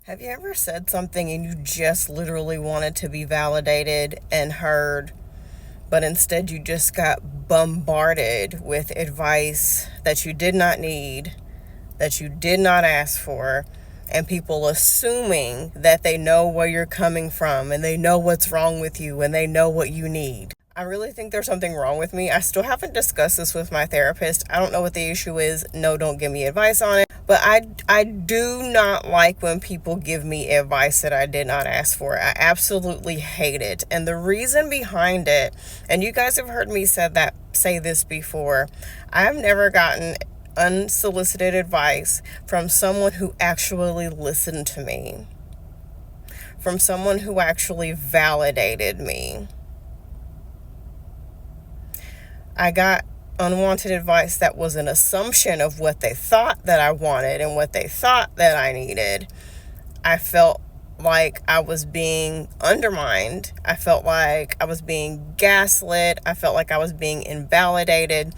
Have you ever said something and you just literally wanted to be validated and heard, but instead you just got bombarded with advice that you did not need, that you did not ask for, and people assuming that they know where you're coming from and they know what's wrong with you and they know what you need? I really think there's something wrong with me. I still haven't discussed this with my therapist. I don't know what the issue is. No, don't give me advice on it. But I do not like when people give me advice that I did not ask for. I absolutely hate it. And the reason behind it, and you guys have heard me say this before, I've never gotten unsolicited advice from someone who actually listened to me, from someone who actually validated me. I got unwanted advice that was an assumption of what they thought that I wanted and what they thought that I needed. I felt like I was being undermined. I felt like I was being gaslit. I felt like I was being invalidated.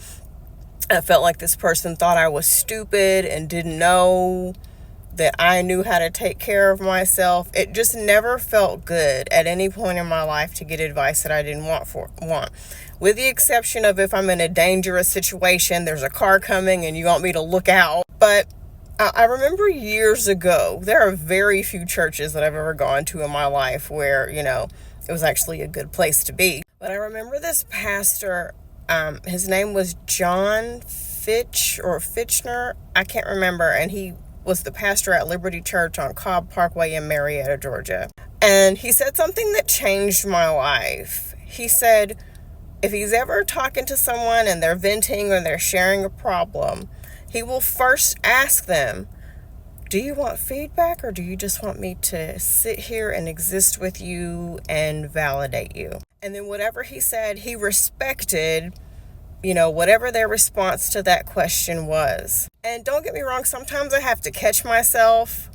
I felt like this person thought I was stupid and didn't know that I knew how to take care of myself. It just never felt good at any point in my life to get advice that I didn't want. With the exception of if I'm in a dangerous situation, there's a car coming and you want me to look out. But I remember years ago, there are very few churches that I've ever gone to in my life where, it was actually a good place to be. But I remember this pastor, his name was John Fitchner, I can't remember, and he was the pastor at Liberty Church on Cobb Parkway in Marietta, Georgia. And he said something that changed my life. He said, if he's ever talking to someone and they're venting or they're sharing a problem, he will first ask them, do you want feedback or do you just want me to sit here and exist with you and validate you? And then whatever he said, he respected whatever their response to that question was. And don't get me wrong, sometimes I have to catch myself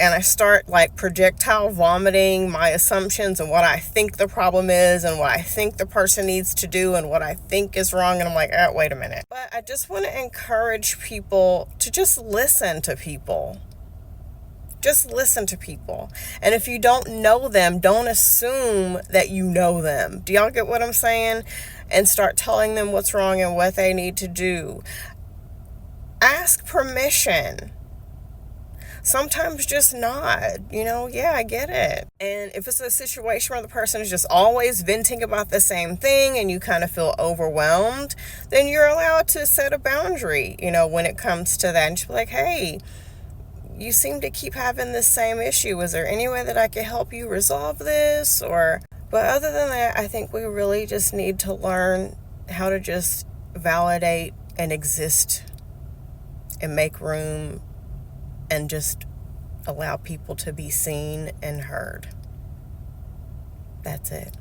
and I start projectile vomiting my assumptions and what I think the problem is and what I think the person needs to do and what I think is wrong. And I'm like, wait a minute. But I just want to encourage people to just listen to people. Just listen to people. And if you don't know them, don't assume that you know them. Do y'all get what I'm saying? And start telling them what's wrong and what they need to do. Ask permission. Sometimes just nod, yeah, I get it. And if it's a situation where the person is just always venting about the same thing and you kind of feel overwhelmed, then you're allowed to set a boundary, when it comes to that. And just be like, hey, you seem to keep having this same issue. Is there any way that I can help you resolve this? But other than that, I think we really just need to learn how to just validate and exist and make room and just allow people to be seen and heard. That's it.